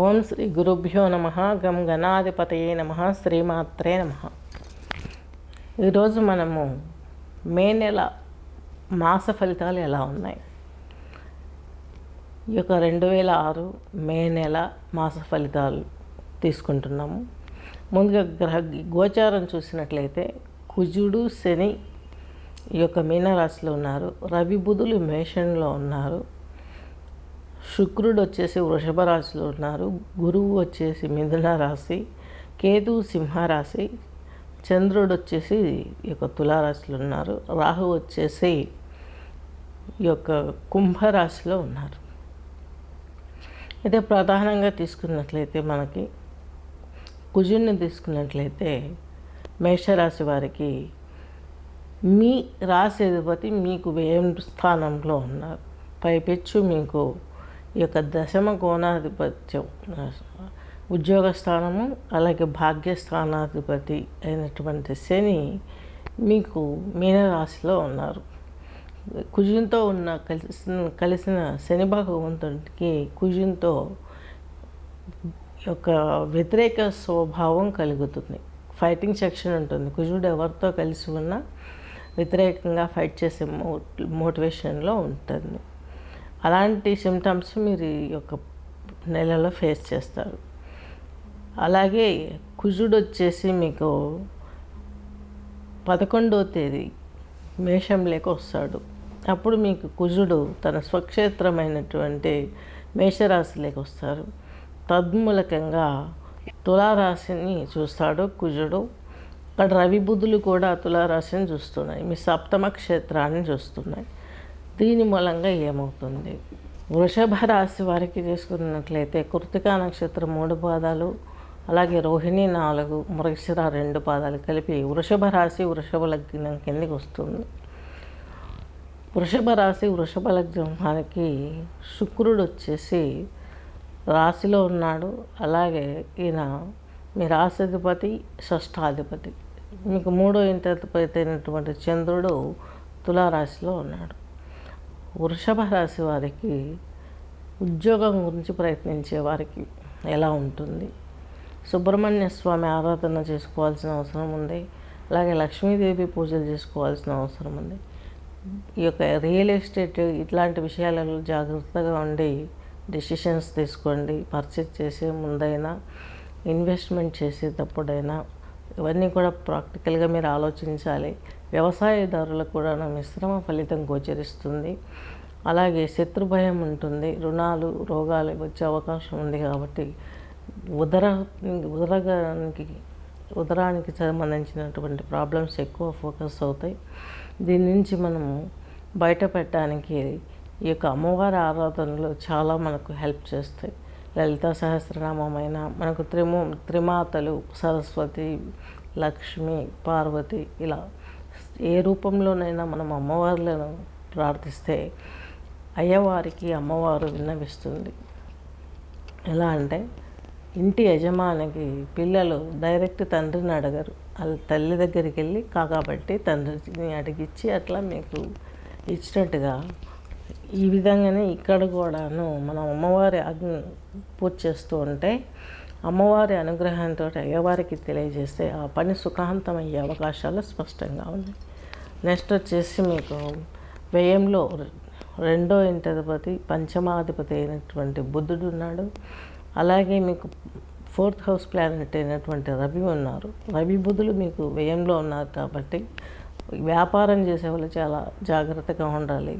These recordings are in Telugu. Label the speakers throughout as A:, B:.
A: ఓం శ్రీ గురుభ్యో నమ. గం గణాధిపతయే నమ. శ్రీమాత్రే నమ. ఈరోజు మనము మే నెల మాస ఫలితాలు ఎలా ఉన్నాయి, ఈ యొక్క 2006 మే నెల మాస ఫలితాలు తీసుకుంటున్నాము. ముందుగా గోచారం చూసినట్లయితే కుజుడు శని ఈ యొక్క మీనరాశిలో ఉన్నారు. రవి బుధులు మేషంలో ఉన్నారు. శుక్రుడు వచ్చేసి వృషభ రాశిలో ఉన్నారు. గురువు వచ్చేసి మిథున రాశి, కేతు సింహరాశి, చంద్రుడు వచ్చేసి ఈ యొక్క తులారాశిలో ఉన్నారు. రాహు వచ్చేసి ఈ యొక్క కుంభరాశిలో ఉన్నారు. అయితే ప్రధానంగా తీసుకున్నట్లయితే మనకి కుజుడిని తీసుకున్నట్లయితే మేషరాశి వారికి మీ రాశి అధిపతి మీకు వ్యయం స్థానంలో ఉన్నారు. పైపెచ్చు మీకు ఈ యొక్క దశమ కోణాధిపత్యం ఉద్యోగ స్థానము, అలాగే భాగ్యస్థానాధిపతి అయినటువంటి శని మీకు మీనరాశిలో ఉన్నారు. కుజునితో ఉన్న కలిసిన శని భగవంతుడికి కుజునితో యొక్క వ్యతిరేక స్వభావం కలుగుతుంది. ఫైటింగ్ సెక్షన్ ఉంటుంది. కుజుడు ఎవరితో కలిసి ఉన్నా వ్యతిరేకంగా ఫైట్ చేసే మోటివేషన్లో ఉంటుంది. అలాంటి సిమ్టమ్స్ మీరు ఈ యొక్క నెలలో ఫేస్ చేస్తారు. అలాగే కుజుడు వచ్చేసి మీకు 11వ తేదీ మేషంలోకి వస్తాడు. అప్పుడు మీకు కుజుడు తన స్వక్షేత్రమైనటువంటి మేషరాశిలోకి వస్తారు. తద్మూలకంగా తులారాశిని చూస్తాడు కుజుడు. అక్కడ రవి బుధులు కూడా తులారాశిని చూస్తున్నాయి, మీ సప్తమ క్షేత్రాన్ని చూస్తున్నాయి. దీని మూలంగా ఏమవుతుంది, వృషభ రాశి వారికి తీసుకున్నట్లయితే కృతికా నక్షత్రం 3 పాదాలు, అలాగే రోహిణి 4, మృగశిర 2 పాదాలు కలిపి వృషభ రాశి వృషభ లగ్నం కిందకి వస్తుంది. వృషభ రాశి వృషభ లగ్నానికి శుక్రుడు వచ్చేసి రాశిలో ఉన్నాడు. అలాగే ఈయన మీ రాశాధిపతి, షష్ఠాధిపతి. మీకు 3వ ఇంటి అయినటువంటి చంద్రుడు తులారాశిలో ఉన్నాడు. వృషభ రాశి వారికి ఉద్యోగం గురించి ప్రయత్నించే వారికి ఎలా ఉంటుంది, సుబ్రహ్మణ్య స్వామి ఆరాధన చేసుకోవాల్సిన అవసరం ఉంది. అలాగే లక్ష్మీదేవి పూజలు చేసుకోవాల్సిన అవసరం ఉంది. ఈ యొక్క రియల్ ఎస్టేట్ ఇట్లాంటి విషయాలలో జాగ్రత్తగా ఉండి డెసిషన్స్ తీసుకోండి. పర్చేజ్ చేసే ముందైనా, ఇన్వెస్ట్మెంట్ చేసేటప్పుడైనా ఇవన్నీ కూడా ప్రాక్టికల్గా మీరు ఆలోచించాలి. వ్యవసాయదారులకు కూడా మిశ్రమ ఫలితం గోచరిస్తుంది. అలాగే శత్రు భయం ఉంటుంది. రుణాలు, రోగాలు వచ్చే అవకాశం ఉంది. కాబట్టి ఉదరానికి సంబంధించినటువంటి ప్రాబ్లమ్స్ ఎక్కువ ఫోకస్ అవుతాయి. దీని నుంచి మనము బయటపెట్టడానికి ఈ యొక్క అమ్మవారి ఆరాధనలు చాలా మనకు హెల్ప్ చేస్తాయి. లలితా సహస్రనామమైన మనకు త్రిమాతలు సరస్వతి, లక్ష్మి, పార్వతి, ఇలా ఏ రూపంలోనైనా మనం అమ్మవార్లను ప్రార్థిస్తే అయ్యవారికి అమ్మవారు విన్నవిస్తుంది. ఎలా అంటే ఇంటి యజమానికి పిల్లలు డైరెక్ట్ తండ్రిని అడగరు, వాళ్ళ తల్లి దగ్గరికి వెళ్ళి కాబట్టి తండ్రిని అడిగిచ్చి అట్లా మీకు ఇచ్చినట్టుగా ఈ విధంగానే ఇక్కడ కూడాను మనం అమ్మవారి పూజ చేస్తూ ఉంటే అమ్మవారి అనుగ్రహంతో అయ్యవారికి తెలియజేస్తే ఆ పని సుఖాంతం అయ్యే అవకాశాలు స్పష్టంగా ఉన్నాయి. నెక్స్ట్ వచ్చేసి మీకు వ్యయంలో 2వ ఇంటి పంచమాధిపతి అయినటువంటి బుధుడు ఉన్నాడు. అలాగే మీకు 4th హౌస్ ప్లానెట్ అయినటువంటి రవి ఉన్నారు. రవి బుధులు మీకు వ్యయంలో ఉన్నారు. కాబట్టి వ్యాపారం చేసే వాళ్ళు చాలా జాగ్రత్తగా ఉండాలి.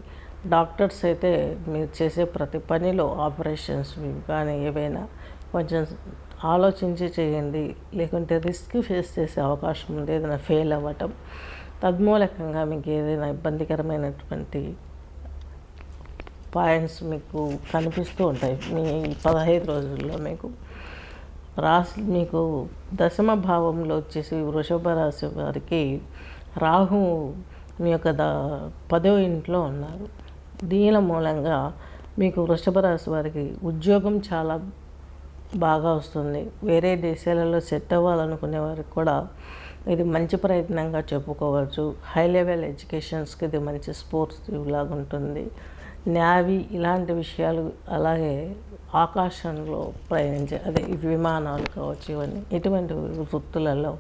A: డాక్టర్స్ అయితే మీరు చేసే ప్రతి పనిలో ఆపరేషన్స్ కానీ ఏవైనా కొంచెం ఆలోచించి చేయండి. లేకుంటే రిస్క్ ఫేస్ చేసే అవకాశం ఉంది, ఏదైనా ఫెయిల్ అవ్వటం. తద్మూలకంగా మీకు ఏదైనా ఇబ్బందికరమైనటువంటి పాయింట్స్ మీకు కనిపిస్తూ ఉంటాయి. మీ 15 రోజుల్లో మీకు దశమ భావంలో వచ్చేసి వృషభ రాశి వారికి రాహు మీ యొక్క 10వ ఇంట్లో ఉన్నారు. దీని మూలంగా మీకు వృషభ రాశి వారికి ఉద్యోగం చాలా బాగా వస్తుంది. వేరే దేశాలలో సెట్ అవ్వాలనుకునే వారికి కూడా ఇది మంచి ప్రయత్నంగా చెప్పుకోవచ్చు. హై లెవెల్ ఎడ్యుకేషన్స్కి ఇది మంచి స్పోర్ట్స్ లాగా ఉంటుంది. నేవీ ఇలాంటి విషయాలు, అలాగే ఆకాశంలో ప్రయాణించే అదే విమానాలు కావచ్చు, ఇవన్నీ ఇటువంటి వృత్తులలో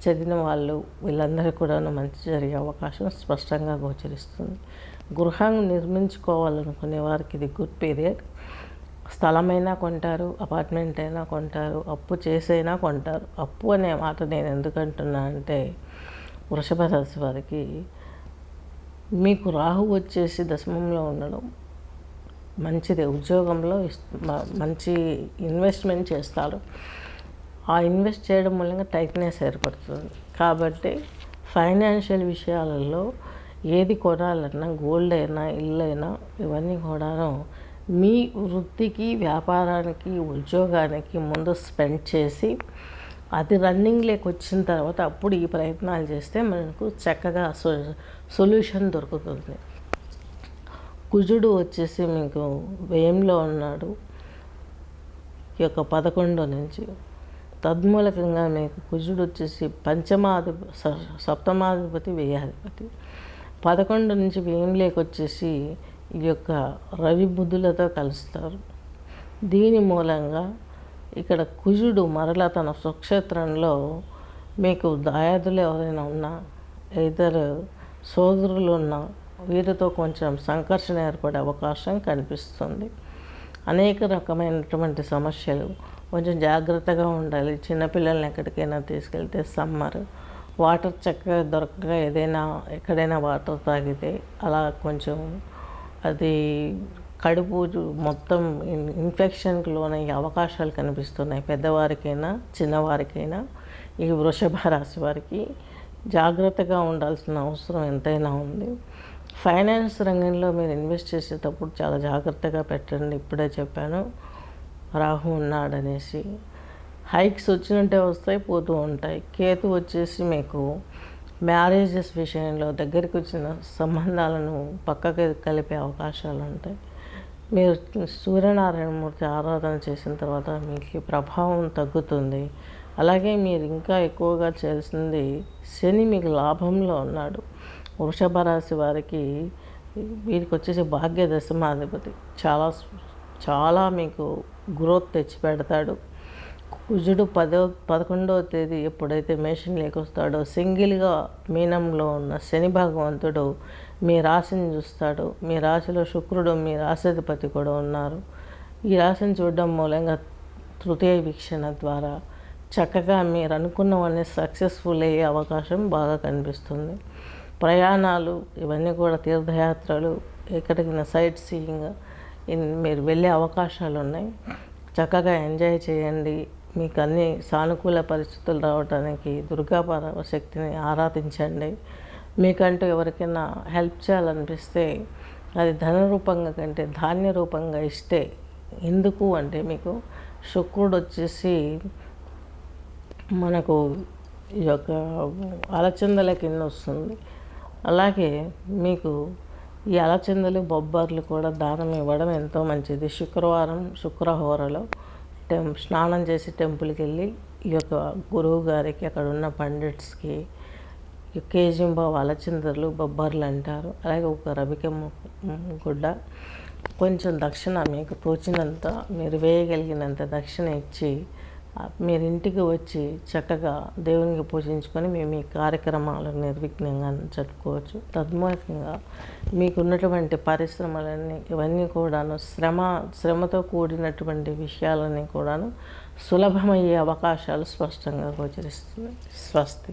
A: చదివిన వాళ్ళు వీళ్ళందరికీ కూడా మంచి జరిగే అవకాశం స్పష్టంగా గోచరిస్తుంది. గృహం నిర్మించుకోవాలనుకునే వారికి ఇది గుడ్ పీరియడ్. స్థలమైనా కొంటారు, అపార్ట్మెంట్ అయినా కొంటారు, అప్పు చేసైనా కొంటారు. అప్పు అనే మాట నేను ఎందుకంటున్నా అంటే, వృషభ రాశి వారికి మీకు రాహు వచ్చేసి దశమంలో ఉండడం మంచిదే. ఉద్యోగంలో మంచి ఇన్వెస్ట్మెంట్ చేస్తారు. ఆ ఇన్వెస్ట్ చేయడం మూలంగా టైట్నెస్ ఏర్పడుతుంది. కాబట్టి ఫైనాన్షియల్ విషయాలలో ఏది కొనాలన్నా, గోల్డ్ అయినా, ఇల్లు అయినా, ఇవన్నీ కూడాను మీ వృత్తికి, వ్యాపారానికి, ఉద్యోగానికి ముందు స్పెండ్ చేసి అది రన్నింగ్లోకి వచ్చిన తర్వాత అప్పుడు ఈ ప్రయత్నాలు చేస్తే మనకు చక్కగా సొల్యూషన్ దొరుకుతుంది. కుజుడు వచ్చేసి మీకు వ్యయంలో ఉన్నాడు ఈ యొక్క 11 నుంచి. తద్మూలకంగా మీకు కుజుడు వచ్చేసి సప్తమాధిపతి, వ్యయాధిపతి. 11 నుంచి వ్యయంలోకి వచ్చేసి ఈ యొక్క రవి బుద్ధులతో కలుస్తారు. దీని మూలంగా ఇక్కడ కుజుడు మరలా తన స్వక్షేత్రంలో మీకు దాయాదులు ఎవరైనా ఉన్నా, ఇద్దరు సోదరులు ఉన్నా, వీరితో కొంచెం సంఘర్షణ ఏర్పడే అవకాశం కనిపిస్తుంది. అనేక రకమైనటువంటి సమస్యలు, కొంచెం జాగ్రత్తగా ఉండాలి. చిన్నపిల్లల్ని ఎక్కడికైనా తీసుకెళ్తే సమ్మర్ వాటర్ చక్కగా దొరకక ఎక్కడైనా వాటర్ తాగితే అలా కొంచెం అది కడుపు మొత్తం ఇన్ఫెక్షన్కి లోనయ్యే అవకాశాలు కనిపిస్తున్నాయి. పెద్దవారికైనా చిన్నవారికైనా ఈ వృషభ రాశి వారికి జాగ్రత్తగా ఉండాల్సిన అవసరం ఎంతైనా ఉంది. ఫైనాన్స్ రంగంలో మీరు ఇన్వెస్ట్ చేసేటప్పుడు చాలా జాగ్రత్తగా పెట్టండి. ఇప్పుడే చెప్పాను రాహు ఉన్నాడనేసి. హైక్స్ వచ్చినట్టే వస్తాయి, పోతూ ఉంటాయి. కేతు వచ్చేసి మీకు మ్యారేజెస్ విషయంలో దగ్గరికి వచ్చిన సంబంధాలను పక్కకి కలిపే అవకాశాలు ఉంటాయి. మీరు సూర్యనారాయణమూర్తి ఆరాధన చేసిన తర్వాత మీకు ప్రభావం తగ్గుతుంది. అలాగే మీరు ఇంకా ఎక్కువగా చేయాల్సింది, శని మీకు లాభంలో ఉన్నాడు. వృషభ రాశి వారికి వీరికి వచ్చేసి భాగ్య దశమాధిపతి చాలా మీకు గ్రోత్ తెచ్చి పెడతాడు. కుజుడు 11వ తేదీ ఎప్పుడైతే మేషంలోకి వస్తాడో, సింగిల్గా మీనంలో ఉన్న శని భగవంతుడు మీ రాశిని చూస్తాడు. మీ రాశిలో శుక్రుడు మీ రాశాధిపతి కూడా ఉన్నారు. ఈ రాశిని చూడడం మూలంగా తృతీయ వీక్షణ ద్వారా చక్కగా మీరు అనుకున్నవన్నీ సక్సెస్ఫుల్ అయ్యే అవకాశం బాగా కనిపిస్తుంది. ప్రయాణాలు ఇవన్నీ కూడా, తీర్థయాత్రలు, ఎక్కడికైనా సైట్ సీయింగ్ మీరు వెళ్ళే అవకాశాలు ఉన్నాయి. చక్కగా ఎంజాయ్ చేయండి. మీకు అన్ని సానుకూల పరిస్థితులు రావడానికి దుర్గా పరాశక్తిని ఆరాధించండి. మీకంటూ ఎవరికైనా హెల్ప్ చేయాలనిపిస్తే అది ధన రూపంగా కంటే ధాన్య రూపంగా ఇస్తే, ఎందుకు అంటే మీకు శుక్రుడు వచ్చేసి మనకు ఈ యొక్క అలచందల కింద వస్తుంది. అలాగే మీకు ఈ అలచందలు, బొబ్బర్లు కూడా దానం ఇవ్వడం ఎంతో మంచిది. శుక్రవారం శుక్రహోరలో స్నానం చేసి టెంపుల్కి వెళ్ళి ఈ యొక్క గురువు గారికి, అక్కడ ఉన్న పండిట్స్కి కేజింబావు అలచందలు, బొబ్బర్లు అంటారు. అలాగే ఒక రవిక గుడ్డ, కొంచెం దక్షిణ మీకు తోచినంత, మీరు వేయగలిగినంత దక్షిణ ఇచ్చి మీరు ఇంటికి వచ్చి చక్కగా దేవునికి పూజించుకొని మేము ఈ కార్యక్రమాలను నిర్విఘ్నంగా జరుపుకోవచ్చు. తద్మూలకంగా మీకున్నటువంటి పరిశ్రమలన్నీ ఇవన్నీ కూడాను శ్రమతో కూడినటువంటి విషయాలన్నీ కూడాను సులభమయ్యే అవకాశాలు స్పష్టంగా గోచరిస్తున్నాయి. స్వస్తి.